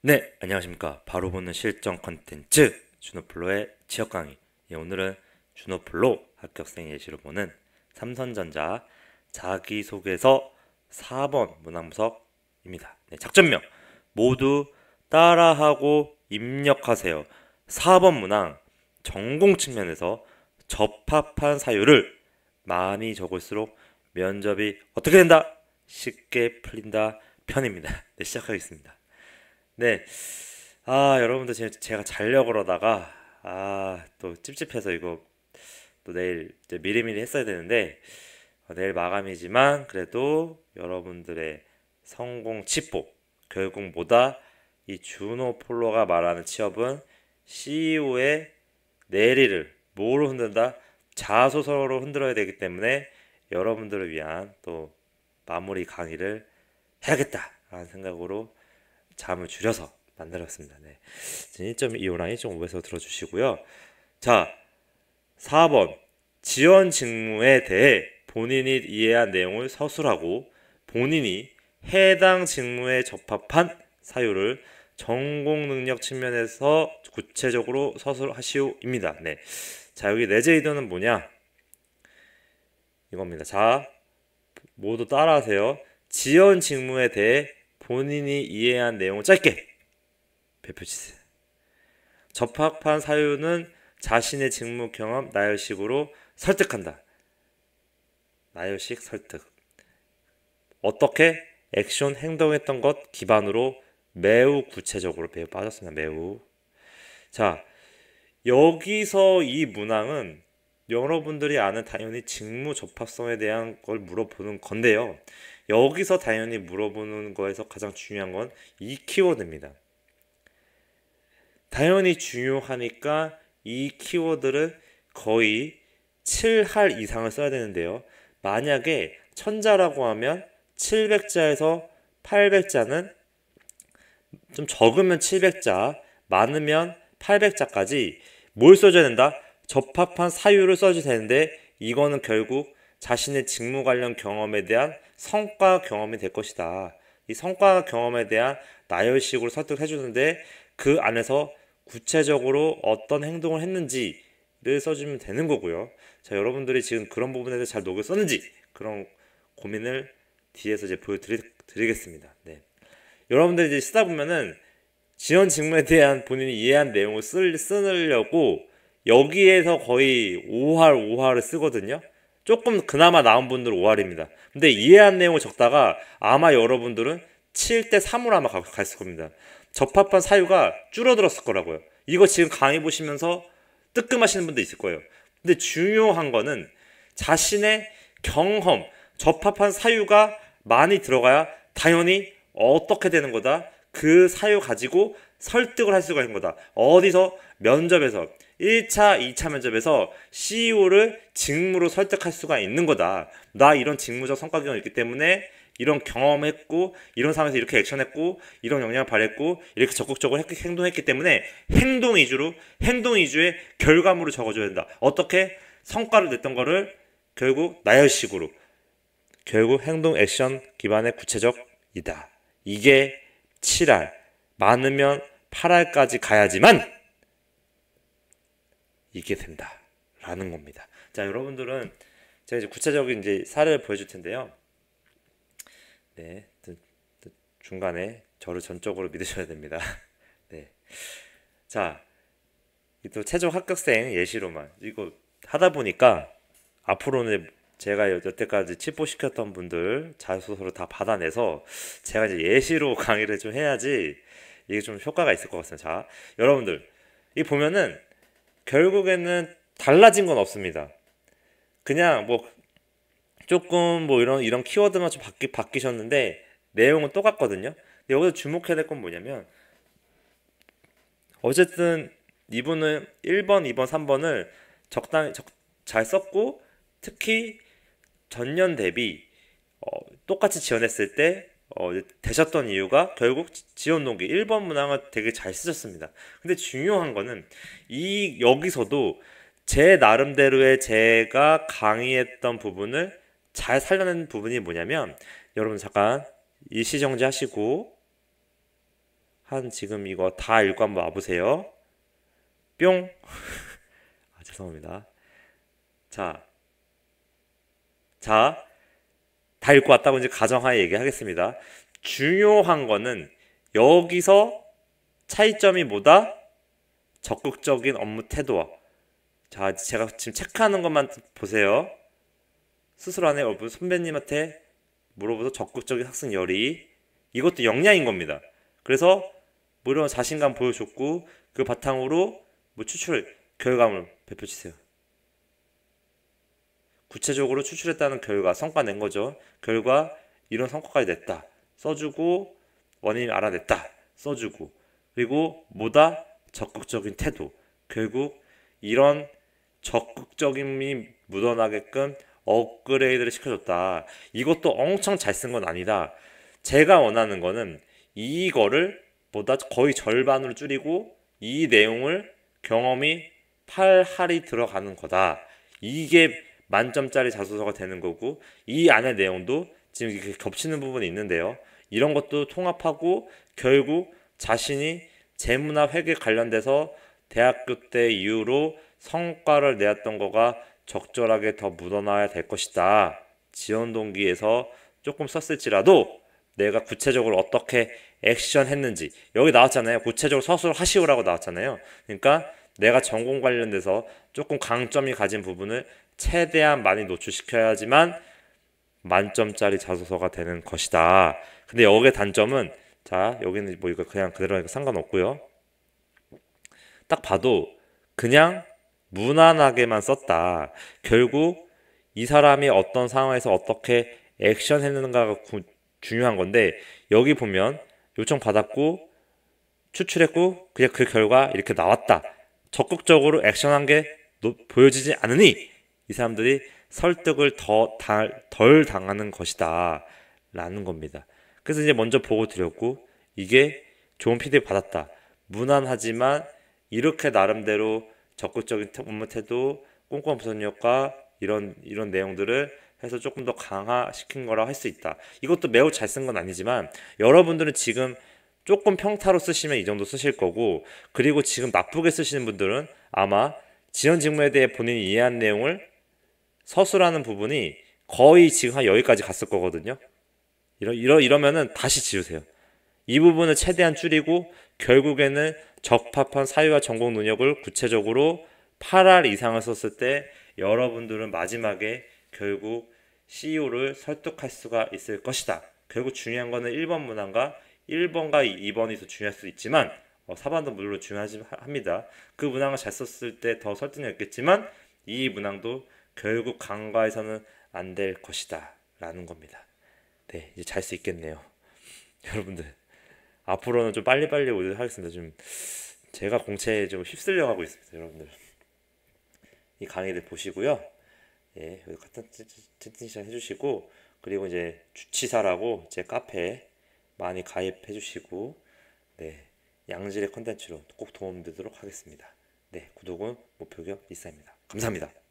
네, 안녕하십니까. 바로 보는 실전 컨텐츠 준호플로의 지역 강의. 오늘은 준호플로 합격생 예시로 보는 삼성전자 자기소개서 4번 문항분석입니다. 네, 작전명 모두 따라하고 입력하세요. 4번 문항 전공 측면에서 적합한 사유를 많이 적을수록 면접이 어떻게 된다? 쉽게 풀린다 편입니다. 네, 시작하겠습니다. 네, 여러분들 제가 자려고 그러다가, 또 찝찝해서 이거 또 내일 이제 미리미리 했어야 되는데, 내일 마감이지만 그래도 여러분들의 성공 칩보, 결국 뭐다? 이 준호 폴로가 말하는 취업은 CEO의 내리를 뭐로 흔든다? 자소서로 흔들어야 되기 때문에 여러분들을 위한 또 마무리 강의를 해야겠다라는 생각으로 잠을 줄여서 만들었습니다. 네. 1.25랑이 좀 오해서 들어주시고요. 자, 4번 지원 직무에 대해 본인이 이해한 내용을 서술하고 본인이 해당 직무에 적합한 사유를 전공 능력 측면에서 구체적으로 서술하시오입니다. 네. 자, 여기 내재이더는 뭐냐? 이겁니다. 자, 모두 따라하세요. 지원 직무에 대해 본인이 이해한 내용을 짧게 배표치세요. 적합한 사유는 자신의 직무 경험 나열식으로 설득한다. 나열식 설득. 어떻게 액션 행동했던 것 기반으로 매우 구체적으로 배워 빠졌습니다. 매우. 자, 여기서 이 문항은 여러분들이 아는 당연히 직무 적합성에 대한 걸 물어보는 건데요. 여기서 당연히 물어보는 거에서 가장 중요한 건 이 키워드입니다. 당연히 중요하니까 이 키워드를 거의 7할 이상을 써야 되는데요. 만약에 천자라고 하면 700자에서 800자는 좀 적으면 700자, 많으면 800자까지 뭘 써줘야 된다? 적합한 사유를 써줘야 되는데 이거는 결국 자신의 직무 관련 경험에 대한 성과 경험이 될 것이다. 이 성과 경험에 대한 나열식으로 설득해 주는데 그 안에서 구체적으로 어떤 행동을 했는지를 써주면 되는 거고요. 자, 여러분들이 지금 그런 부분에 대해서 잘 녹여 썼는지 그런 고민을 뒤에서 이제 보여드리겠습니다. 네. 여러분들이 이제 쓰다 보면은 지원 직무에 대한 본인이 이해한 내용을 쓰려고 여기에서 거의 5할, 5할을 쓰거든요. 조금 그나마 나은 분들은 5할입니다. 근데 이해한 내용을 적다가 아마 여러분들은 7대 3으로 아마 갔을 겁니다. 적합한 사유가 줄어들었을 거라고요. 이거 지금 강의 보시면서 뜨끔하시는 분도 있을 거예요. 근데 중요한 거는 자신의 경험, 적합한 사유가 많이 들어가야 당연히 어떻게 되는 거다. 그 사유 가지고 설득을 할 수가 있는 거다. 어디서? 면접에서 1차, 2차 면접에서 CEO를 직무로 설득할 수가 있는 거다. 나 이런 직무적 성과 경험이 있기 때문에 이런 경험했고 이런 상황에서 이렇게 액션했고 이런 역량을 발휘했고 이렇게 적극적으로 행동했기 때문에 행동 위주의 결과물을 적어줘야 된다. 어떻게? 성과를 냈던 거를 결국 나열식으로 결국 행동 액션 기반의 구체적이다. 이게 7할 많으면 8할까지 가야지만 이게 된다 라는 겁니다. 자, 여러분들은 제가 이제 구체적인 이제 사례를 보여줄 텐데요. 네, 중간에 저를 전적으로 믿으셔야 됩니다. 네, 자, 또 최종 합격생 예시로만 이거 하다 보니까 앞으로는 제가 여태까지 칩보시켰던 분들 자소서로 다 받아내서 제가 이제 예시로 강의를 좀 해야지 이게 좀 효과가 있을 것 같습니다. 자, 여러분들 이 보면은 결국에는 달라진 건 없습니다. 그냥 뭐 조금 뭐 이런 키워드만 좀 바뀌셨는데 내용은 똑같거든요. 근데 여기서 주목해야 될 건 뭐냐면 어쨌든 이분은 1번, 2번, 3번을 적당히 잘 썼고 특히 전년 대비 똑같이 지원했을 때 되셨던 이유가 결국 지원 동기 1번 문항을 되게 잘 쓰셨습니다. 근데 중요한 거는 여기서도 제 나름대로의 제가 강의했던 부분을 잘 살려낸 부분이 뭐냐면 여러분 잠깐 일시정지 하시고 한 지금 이거 다 읽고 한번 와보세요. 뿅. 죄송합니다. 자, 다 읽고 왔다고 이제 가정하에 얘기하겠습니다. 중요한 거는 여기서 차이점이 뭐다? 적극적인 업무 태도와. 자, 제가 지금 체크하는 것만 보세요. 스스로 안에 선배님한테 물어보서 적극적인 학습 열의. 이것도 역량인 겁니다. 그래서 뭐 이런 자신감 보여줬고 그 바탕으로 뭐 추출 결과물 발표주세요. 구체적으로 추출했다는 결과 성과 낸 거죠. 결과 이런 성과까지 냈다 써주고 원인 알아냈다 써주고 그리고 뭐다 적극적인 태도 결국 이런 적극적임이 묻어나게끔 업그레이드를 시켜줬다. 이것도 엄청 잘 쓴 건 아니다. 제가 원하는 거는 이거를 보다 거의 절반으로 줄이고 이 내용을 경험이 8할이 들어가는 거다. 이게 만점짜리 자소서가 되는 거고 이 안의 내용도 지금 이렇게 겹치는 부분이 있는데요. 이런 것도 통합하고 결국 자신이 재무나 회계 관련돼서 대학교 때 이후로 성과를 내었던 거가 적절하게 더 묻어나야 될 것이다. 지원 동기에서 조금 썼을지라도 내가 구체적으로 어떻게 액션 했는지 여기 나왔잖아요. 구체적으로 서술 하시오라고 나왔잖아요. 그러니까 내가 전공 관련돼서 조금 강점이 가진 부분을 최대한 많이 노출시켜야지만 만점짜리 자소서가 되는 것이다. 근데 여기의 단점은 자 여기는 뭐 이거 그냥 그대로 하니까 상관없고요. 딱 봐도 그냥 무난하게만 썼다. 결국 이 사람이 어떤 상황에서 어떻게 액션 했는가가 중요한 건데 여기 보면 요청 받았고 추출했고 그냥 그 결과 이렇게 나왔다. 적극적으로 액션한 게 보여지지 않으니 이 사람들이 설득을 덜 당하는 것이다 라는 겁니다. 그래서 이제 먼저 보고 드렸고 이게 좋은 피드백 받았다. 무난하지만 이렇게 나름대로 적극적인 업무 태도, 꼼꼼한 부선 효과 이런 내용들을 해서 조금 더 강화시킨 거라 할 수 있다. 이것도 매우 잘 쓴 건 아니지만 여러분들은 지금 조금 평타로 쓰시면 이 정도 쓰실 거고 그리고 지금 나쁘게 쓰시는 분들은 아마 지원 직무에 대해 본인이 이해한 내용을 서술하는 부분이 거의 지금 한 여기까지 갔을 거거든요. 이러면은 다시 지우세요. 이 부분을 최대한 줄이고 결국에는 적합한 사유와 전공 능력을 구체적으로 8할 이상을 썼을 때 여러분들은 마지막에 결국 CEO를 설득할 수가 있을 것이다. 결국 중요한 거는 1번 문항과 1번과 2번이 더 중요할 수 있지만 4번도 물론 중요합니다. 그 문항을 잘 썼을 때 더 설득력이 있겠지만 이 문항도 결국 간과해서는 안 될 것이다 라는 겁니다. 네, 이제 잘 수 있겠네요. 여러분들 앞으로는 좀 빨리빨리 오도록 하겠습니다. 좀 제가 공채에 좀 휩쓸려 가고 있습니다. 여러분들 이 강의를 보시고요. 예, 여기 같은 채팅창 해주시고 그리고 이제 주치사라고 제 카페에 많이 가입해 주시고 네, 양질의 컨텐츠로 꼭 도움되도록 하겠습니다. 네, 구독은 목표격 리사입니다. 감사합니다.